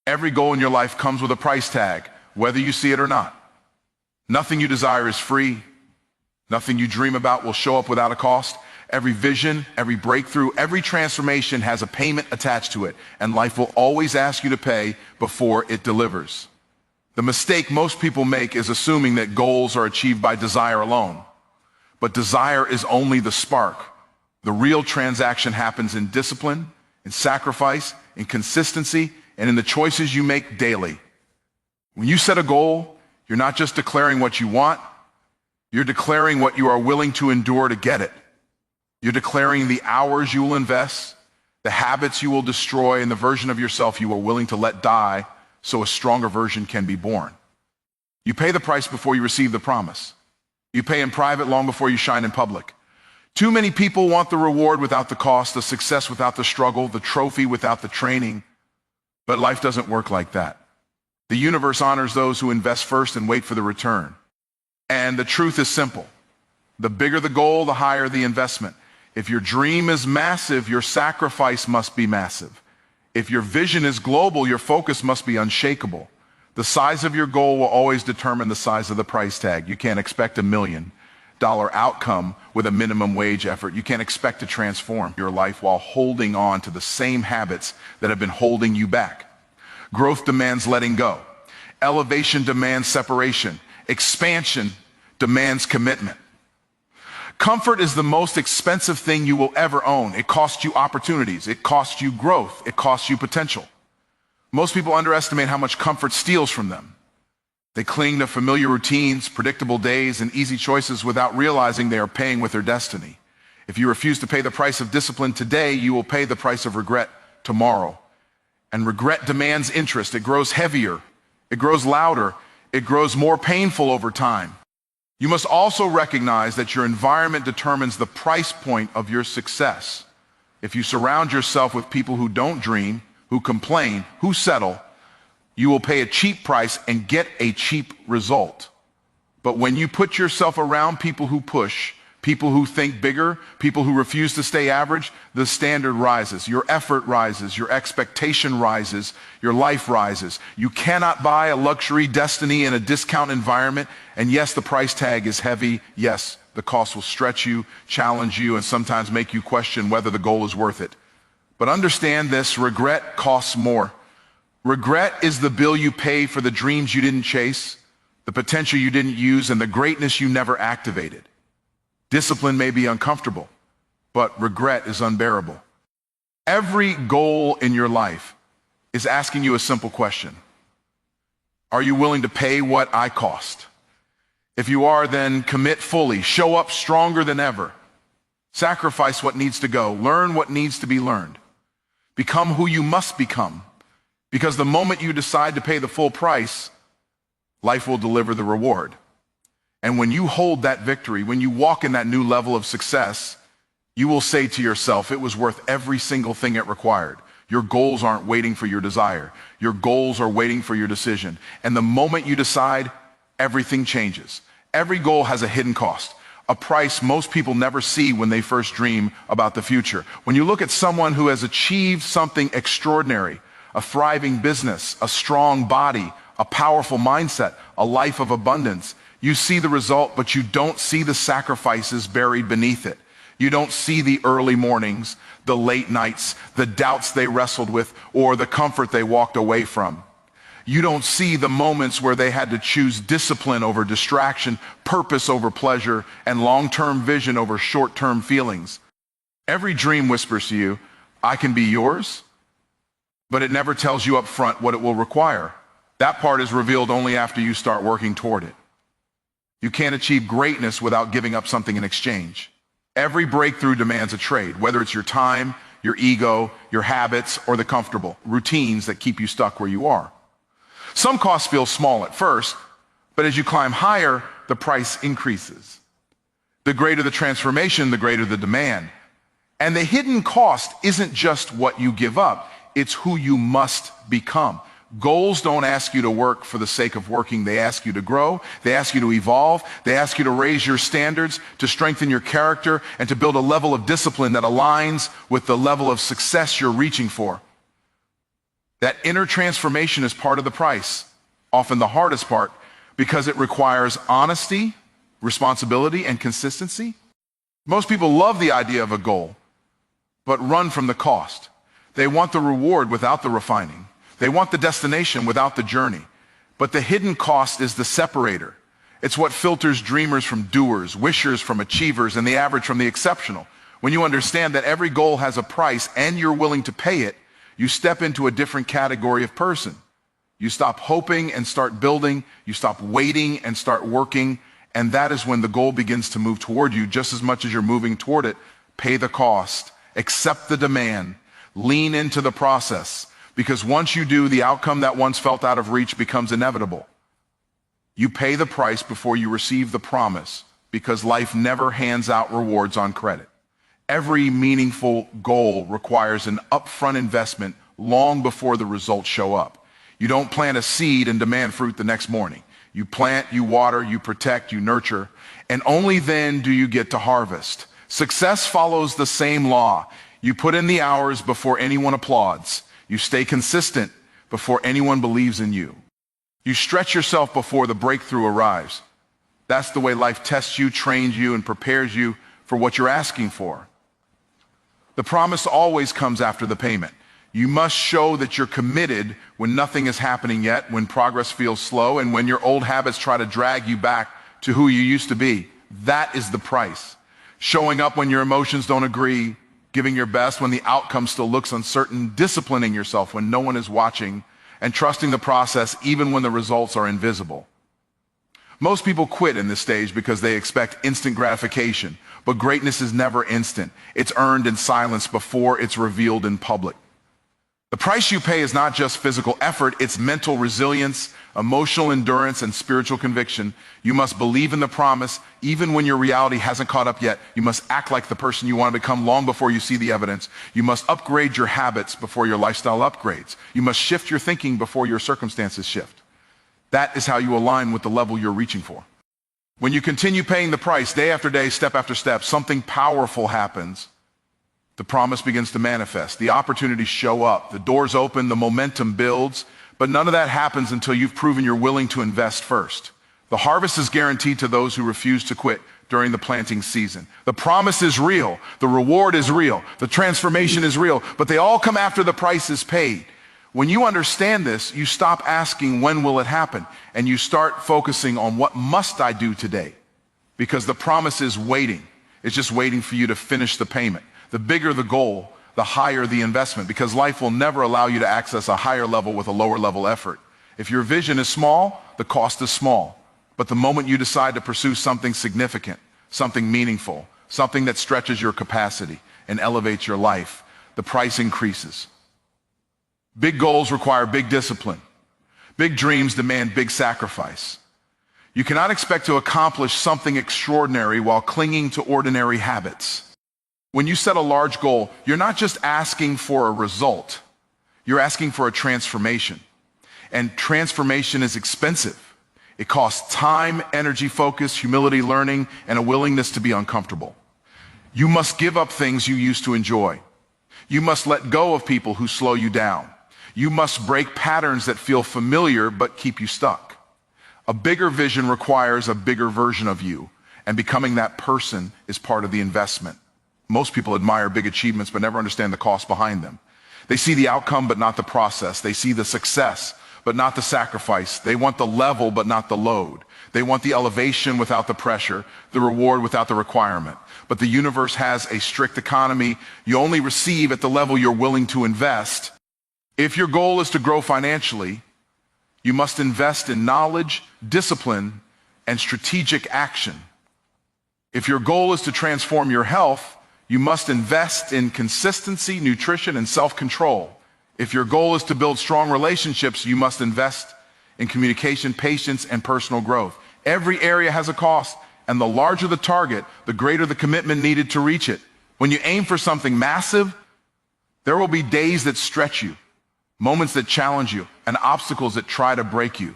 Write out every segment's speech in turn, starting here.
Every goal in your life comes with a price tag, whether you see it or not. Nothing you desire is free. Nothing you dream about will show up without a cost. Every vision, every breakthrough, every transformation has a payment attached to it, and life will always ask you to pay before it delivers. The mistake most people make is assuming that goals are achieved by desire alone. But desire is only the spark. The real transaction happens in discipline, in sacrifice, in consistency, and in the choices you make daily. When you set a goal, you're not just declaring what you want, you're declaring what you are willing to endure to get it. You're declaring the hours you will invest, the habits you will destroy, and the version of yourself you are willing to let die so a stronger version can be born. You pay the price before you receive the promise. You pay in private long before you shine in public. Too many people want the reward without the cost, the success without the struggle, the trophy without the training. But life doesn't work like that. The universe honors those who invest first and wait for the return. And the truth is simple. The bigger the goal, the higher the investment. If your dream is massive, your sacrifice must be massive. If your vision is global, your focus must be unshakable. The size of your goal will always determine the size of the price tag. You can't expect $1 million outcome with a minimum wage effort. You can't expect to transform your life while holding on to the same habits that have been holding you back. Growth demands letting go. Elevation demands separation. Expansion demands commitment. Comfort is the most expensive thing you will ever own. It costs you opportunities. It costs you growth. It costs you potential. Most people underestimate how much comfort steals from them. They cling to familiar routines, predictable days, and easy choices without realizing they are paying with their destiny. If you refuse to pay the price of discipline today, you will pay the price of regret tomorrow. And regret demands interest. It grows heavier. It grows louder. It grows more painful over time. You must also recognize that your environment determines the price point of your success. If you surround yourself with people who don't dream, who complain, who settle, you will pay a cheap price and get a cheap result. But when you put yourself around people who push, people who think bigger, people who refuse to stay average, the standard rises, your effort rises, your expectation rises, your life rises. You cannot buy a luxury destiny in a discount environment. And yes, the price tag is heavy. Yes, the cost will stretch you, challenge you, and sometimes make you question whether the goal is worth it. But understand this, regret costs more. Regret is the bill you pay for the dreams you didn't chase, the potential you didn't use, and the greatness you never activated. Discipline may be uncomfortable, but regret is unbearable. Every goal in your life is asking you a simple question. Are you willing to pay what I cost? If you are, then commit fully. Show up stronger than ever. Sacrifice what needs to go. Learn what needs to be learned. Become who you must become. Because the moment you decide to pay the full price, life will deliver the reward. And when you hold that victory, when you walk in that new level of success, you will say to yourself, it was worth every single thing it required. Your goals aren't waiting for your desire. Your goals are waiting for your decision. And the moment you decide, everything changes. Every goal has a hidden cost, a price most people never see when they first dream about the future. When you look at someone who has achieved something extraordinary, a thriving business, a strong body, a powerful mindset, a life of abundance, you see the result, but you don't see the sacrifices buried beneath it. You don't see the early mornings, the late nights, the doubts they wrestled with, or the comfort they walked away from. You don't see the moments where they had to choose discipline over distraction, purpose over pleasure, and long-term vision over short-term feelings. Every dream whispers to you, I can be yours, but it never tells you up front what it will require. That part is revealed only after you start working toward it. You can't achieve greatness without giving up something in exchange. Every breakthrough demands a trade, whether it's your time, your ego, your habits, or the comfortable routines that keep you stuck where you are. Some costs feel small at first, but as you climb higher, the price increases. The greater the transformation, the greater the demand. And the hidden cost isn't just what you give up, it's who you must become. Goals don't ask you to work for the sake of working. They ask you to grow. They ask you to evolve. They ask you to raise your standards, to strengthen your character, and to build a level of discipline that aligns with the level of success you're reaching for. That inner transformation is part of the price, often the hardest part, because it requires honesty, responsibility, and consistency. Most people love the idea of a goal, but run from the cost. They want the reward without the refining. They want the destination without the journey. But the hidden cost is the separator. It's what filters dreamers from doers, wishers from achievers, and the average from the exceptional. When you understand that every goal has a price and you're willing to pay it, you step into a different category of person. You stop hoping and start building. You stop waiting and start working. And that is when the goal begins to move toward you just as much as you're moving toward it. Pay the cost, accept the demand, lean into the process. Because once you do, the outcome that once felt out of reach becomes inevitable. You pay the price before you receive the promise, because life never hands out rewards on credit. Every meaningful goal requires an upfront investment long before the results show up. You don't plant a seed and demand fruit the next morning. You plant, you water, you protect, you nurture, and only then do you get to harvest. Success follows the same law. You put in the hours before anyone applauds. You stay consistent before anyone believes in you. You stretch yourself before the breakthrough arrives. That's the way life tests you, trains you, and prepares you for what you're asking for. The promise always comes after the payment. You must show that you're committed when nothing is happening yet, when progress feels slow, and when your old habits try to drag you back to who you used to be. That is the price. Showing up when your emotions don't agree, giving your best when the outcome still looks uncertain, disciplining yourself when no one is watching, and trusting the process even when the results are invisible. Most people quit in this stage because they expect instant gratification, but greatness is never instant. It's earned in silence before it's revealed in public. The price you pay is not just physical effort, it's mental resilience, emotional endurance, and spiritual conviction. You must believe in the promise, even when your reality hasn't caught up yet. You must act like the person you want to become long before you see the evidence. You must upgrade your habits before your lifestyle upgrades. You must shift your thinking before your circumstances shift. That is how you align with the level you're reaching for. When you continue paying the price day after day, step after step, something powerful happens. The promise begins to manifest. The opportunities show up. The doors open. The momentum builds. But none of that happens until you've proven you're willing to invest first. The harvest is guaranteed to those who refuse to quit during the planting season. The promise is real. The reward is real. The transformation is real. But they all come after the price is paid. When you understand this, you stop asking, when will it happen? And you start focusing on, what must I do today? Because the promise is waiting. It's just waiting for you to finish the payment. The bigger the goal, the higher the investment, because life will never allow you to access a higher level with a lower level effort. If your vision is small, the cost is small. But the moment you decide to pursue something significant, something meaningful, something that stretches your capacity and elevates your life, the price increases. Big goals require big discipline. Big dreams demand big sacrifice. You cannot expect to accomplish something extraordinary while clinging to ordinary habits. When you set a large goal, you're not just asking for a result. You're asking for a transformation. And transformation is expensive. It costs time, energy, focus, humility, learning, and a willingness to be uncomfortable. You must give up things you used to enjoy. You must let go of people who slow you down. You must break patterns that feel familiar but keep you stuck. A bigger vision requires a bigger version of you, and becoming that person is part of the investment. Most people admire big achievements but never understand the cost behind them. They see the outcome but not the process. They see the success but not the sacrifice. They want the level but not the load. They want the elevation without the pressure, the reward without the requirement. But the universe has a strict economy. You only receive at the level you're willing to invest. If your goal is to grow financially, you must invest in knowledge, discipline, and strategic action. If your goal is to transform your health, you must invest in consistency, nutrition, and self-control. If your goal is to build strong relationships, you must invest in communication, patience, and personal growth. Every area has a cost, and the larger the target, the greater the commitment needed to reach it. When you aim for something massive, there will be days that stretch you, moments that challenge you, and obstacles that try to break you.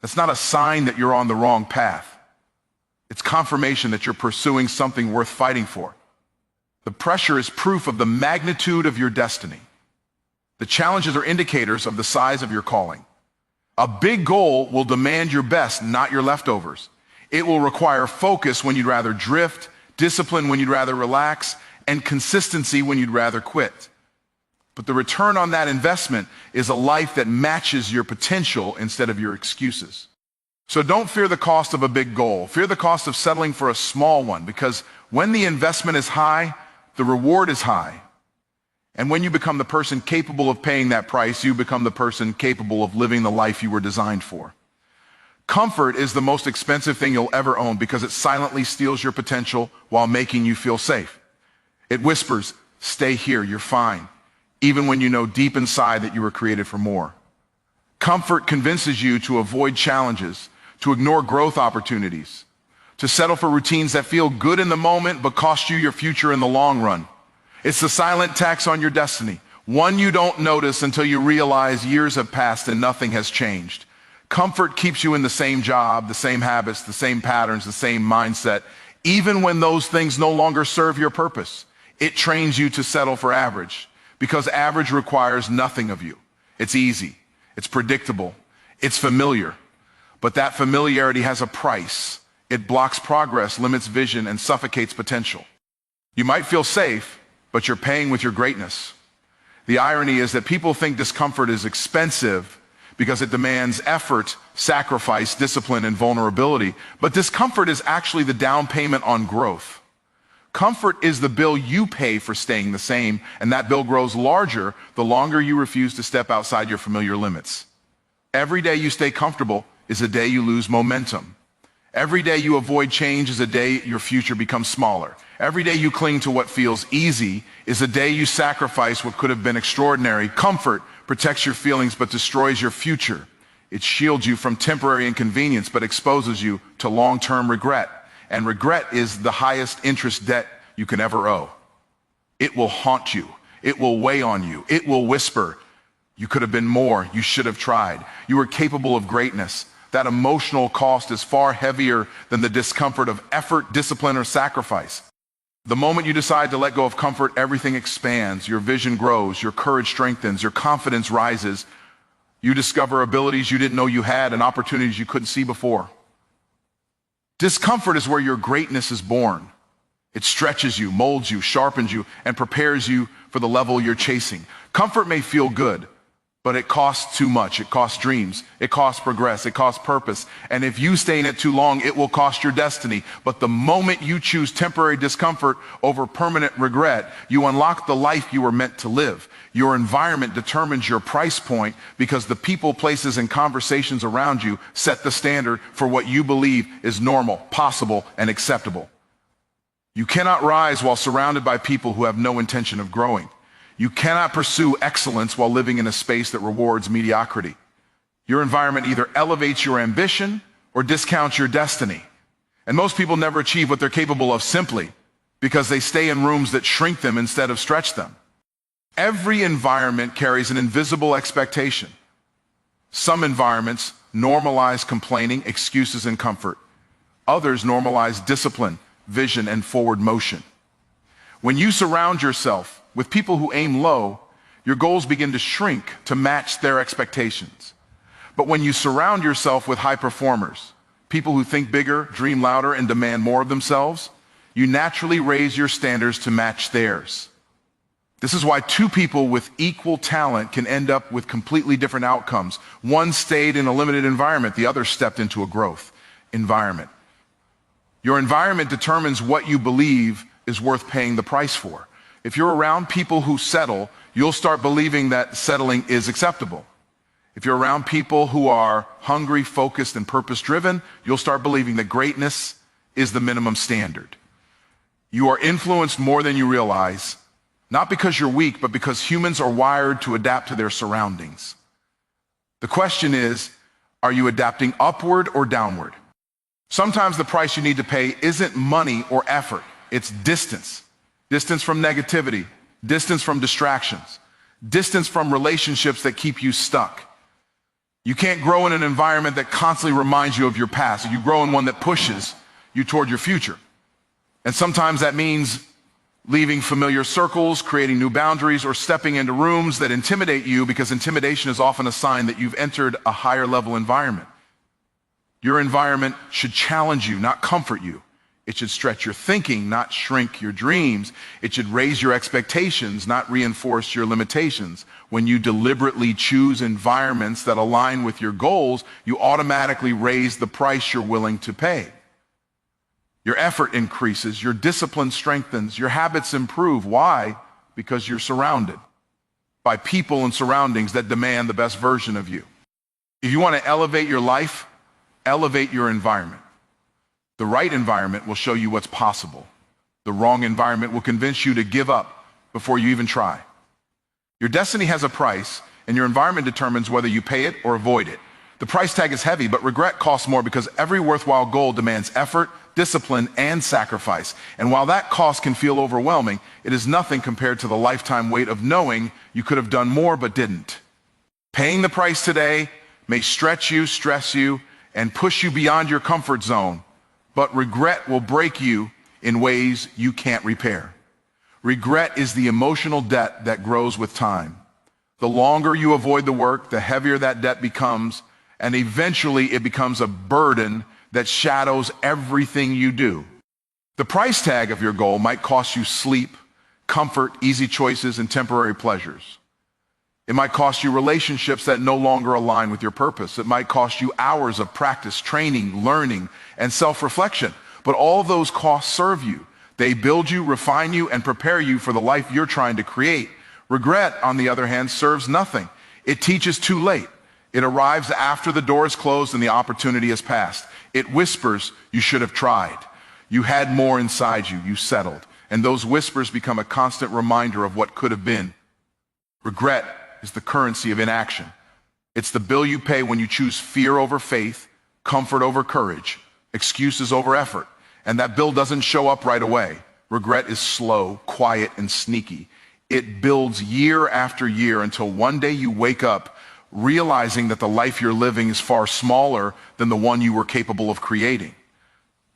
That's not a sign that you're on the wrong path. It's confirmation that you're pursuing something worth fighting for. The pressure is proof of the magnitude of your destiny. The challenges are indicators of the size of your calling. A big goal will demand your best, not your leftovers. It will require focus when you'd rather drift, discipline when you'd rather relax, and consistency when you'd rather quit. But the return on that investment is a life that matches your potential instead of your excuses. So don't fear the cost of a big goal. Fear the cost of settling for a small one, because when the investment is high, the reward is high. And when you become the person capable of paying that price, you become the person capable of living the life you were designed for. Comfort is the most expensive thing you'll ever own because it silently steals your potential while making you feel safe. It whispers, "Stay here, you're fine," even when you know deep inside that you were created for more. Comfort convinces you to avoid challenges, to ignore growth opportunities, to settle for routines that feel good in the moment but cost you your future in the long run. It's the silent tax on your destiny, one you don't notice until you realize years have passed and nothing has changed. Comfort keeps you in the same job, the same habits, the same patterns, the same mindset, even when those things no longer serve your purpose. It trains you to settle for average, because average requires nothing of you. It's easy, it's predictable, it's familiar, but that familiarity has a price. It blocks progress, limits vision, and suffocates potential. You might feel safe, but you're paying with your greatness. The irony is that people think discomfort is expensive because it demands effort, sacrifice, discipline, and vulnerability. But discomfort is actually the down payment on growth. Comfort is the bill you pay for staying the same, and that bill grows larger the longer you refuse to step outside your familiar limits. Every day you stay comfortable is a day you lose momentum. Every day you avoid change is a day your future becomes smaller. Every day you cling to what feels easy is a day you sacrifice what could have been extraordinary. Comfort protects your feelings but destroys your future. It shields you from temporary inconvenience but exposes you to long-term regret. And regret is the highest interest debt you can ever owe. It will haunt you. It will weigh on you. It will whisper, "You could have been more. You should have tried. You were capable of greatness." That emotional cost is far heavier than the discomfort of effort, discipline, or sacrifice. The moment you decide to let go of comfort, everything expands, your vision grows, your courage strengthens, your confidence rises. You discover abilities you didn't know you had and opportunities you couldn't see before. Discomfort is where your greatness is born. It stretches you, molds you, sharpens you, and prepares you for the level you're chasing. Comfort may feel good, but it costs too much. It costs dreams. It costs progress. It costs purpose. And if you stay in it too long, it will cost your destiny. But the moment you choose temporary discomfort over permanent regret, you unlock the life you were meant to live. Your environment determines your price point because the people, places, and conversations around you set the standard for what you believe is normal, possible, and acceptable. You cannot rise while surrounded by people who have no intention of growing. You cannot pursue excellence while living in a space that rewards mediocrity. Your environment either elevates your ambition or discounts your destiny. And most people never achieve what they're capable of simply because they stay in rooms that shrink them instead of stretch them. Every environment carries an invisible expectation. Some environments normalize complaining, excuses, and comfort. Others normalize discipline, vision, and forward motion. When you surround yourself with people who aim low, your goals begin to shrink to match their expectations. But when you surround yourself with high performers, people who think bigger, dream louder, and demand more of themselves, you naturally raise your standards to match theirs. This is why two people with equal talent can end up with completely different outcomes. One stayed in a limited environment, the other stepped into a growth environment. Your environment determines what you believe is worth paying the price for. If you're around people who settle, you'll start believing that settling is acceptable. If you're around people who are hungry, focused, and purpose-driven, you'll start believing that greatness is the minimum standard. You are influenced more than you realize, not because you're weak, but because humans are wired to adapt to their surroundings. The question is, are you adapting upward or downward? Sometimes the price you need to pay isn't money or effort, it's distance. Distance from negativity, distance from distractions, distance from relationships that keep you stuck. You can't grow in an environment that constantly reminds you of your past. You grow in one that pushes you toward your future. And sometimes that means leaving familiar circles, creating new boundaries, or stepping into rooms that intimidate you, because intimidation is often a sign that you've entered a higher level environment. Your environment should challenge you, not comfort you. It should stretch your thinking, not shrink your dreams. It should raise your expectations, not reinforce your limitations. When you deliberately choose environments that align with your goals, you automatically raise the price you're willing to pay. Your effort increases, your discipline strengthens, your habits improve. Why? Because you're surrounded by people and surroundings that demand the best version of you. If you want to elevate your life, elevate your environment. The right environment will show you what's possible. The wrong environment will convince you to give up before you even try. Your destiny has a price, and your environment determines whether you pay it or avoid it. The price tag is heavy, but regret costs more, because every worthwhile goal demands effort, discipline, and sacrifice. And while that cost can feel overwhelming, it is nothing compared to the lifetime weight of knowing you could have done more but didn't. Paying the price today may stretch you, stress you, and push you beyond your comfort zone, but regret will break you in ways you can't repair. Regret is the emotional debt that grows with time. The longer you avoid the work, the heavier that debt becomes, and eventually it becomes a burden that shadows everything you do. The price tag of your goal might cost you sleep, comfort, easy choices, and temporary pleasures. It might cost you relationships that no longer align with your purpose. It might cost you hours of practice, training, learning, and self-reflection. But all those costs serve you. They build you, refine you, and prepare you for the life you're trying to create. Regret, on the other hand, serves nothing. It teaches too late. It arrives after the door is closed and the opportunity has passed. It whispers, you should have tried. You had more inside you. You settled. And those whispers become a constant reminder of what could have been. Regret is the currency of inaction. It's the bill you pay when you choose fear over faith, comfort over courage, excuses over effort. And that bill doesn't show up right away. Regret is slow, quiet, and sneaky. It builds year after year until one day you wake up realizing that the life you're living is far smaller than the one you were capable of creating.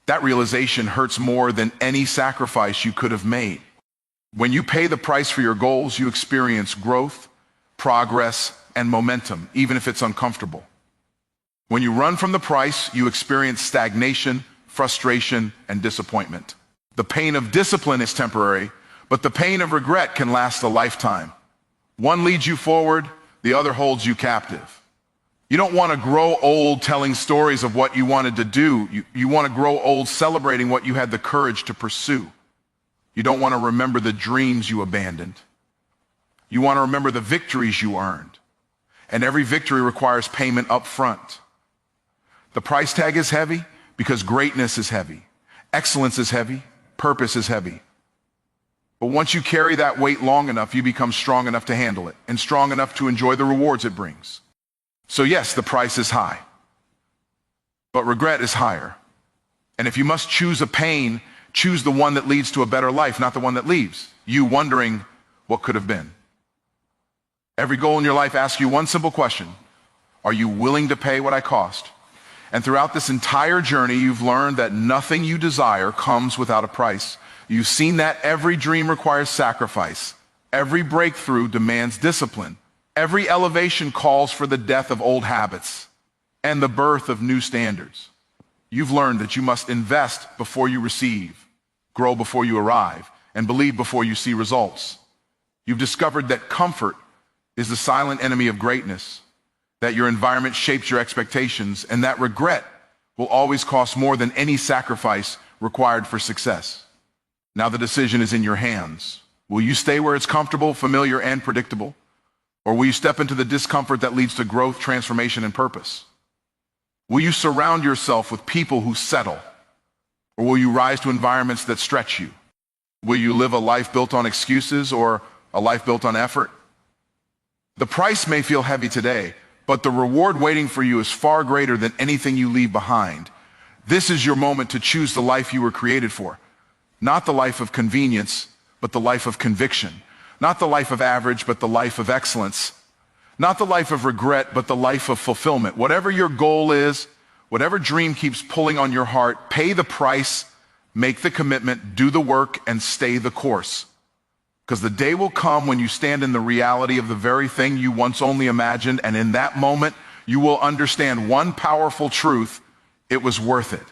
That realization hurts more than any sacrifice you could have made. When you pay the price for your goals, you experience growth, progress, and momentum, even if it's uncomfortable. When you run from the price, you experience stagnation, frustration, and disappointment. The pain of discipline is temporary, but the pain of regret can last a lifetime. One leads you forward, the other holds you captive. You don't want to grow old telling stories of what you wanted to do. You want to grow old celebrating what you had the courage to pursue. You don't want to remember the dreams you abandoned. You want to remember the victories you earned. And every victory requires payment up front. The price tag is heavy because greatness is heavy. Excellence is heavy. Purpose is heavy. But once you carry that weight long enough, you become strong enough to handle it and strong enough to enjoy the rewards it brings. So yes, the price is high, but regret is higher. And if you must choose a pain, choose the one that leads to a better life, not the one that leaves you wondering what could have been. Every goal in your life asks you one simple question: are you willing to pay what I cost? And throughout this entire journey, you've learned that nothing you desire comes without a price. You've seen that every dream requires sacrifice. Every breakthrough demands discipline. Every elevation calls for the death of old habits and the birth of new standards. You've learned that you must invest before you receive, grow before you arrive, and believe before you see results. You've discovered that comfort is the silent enemy of greatness, that your environment shapes your expectations, and that regret will always cost more than any sacrifice required for success. Now the decision is in your hands. Will you stay where it's comfortable, familiar, and predictable? Or will you step into the discomfort that leads to growth, transformation, and purpose? Will you surround yourself with people who settle? Or will you rise to environments that stretch you? Will you live a life built on excuses or a life built on effort? The price may feel heavy today, but the reward waiting for you is far greater than anything you leave behind. This is your moment to choose the life you were created for. Not the life of convenience, but the life of conviction. Not the life of average, but the life of excellence. Not the life of regret, but the life of fulfillment. Whatever your goal is, whatever dream keeps pulling on your heart, pay the price, Make the commitment, do the work, and stay the course. Because the day will come when you stand in the reality of the very thing you once only imagined, and in that moment, you will understand one powerful truth: it was worth it.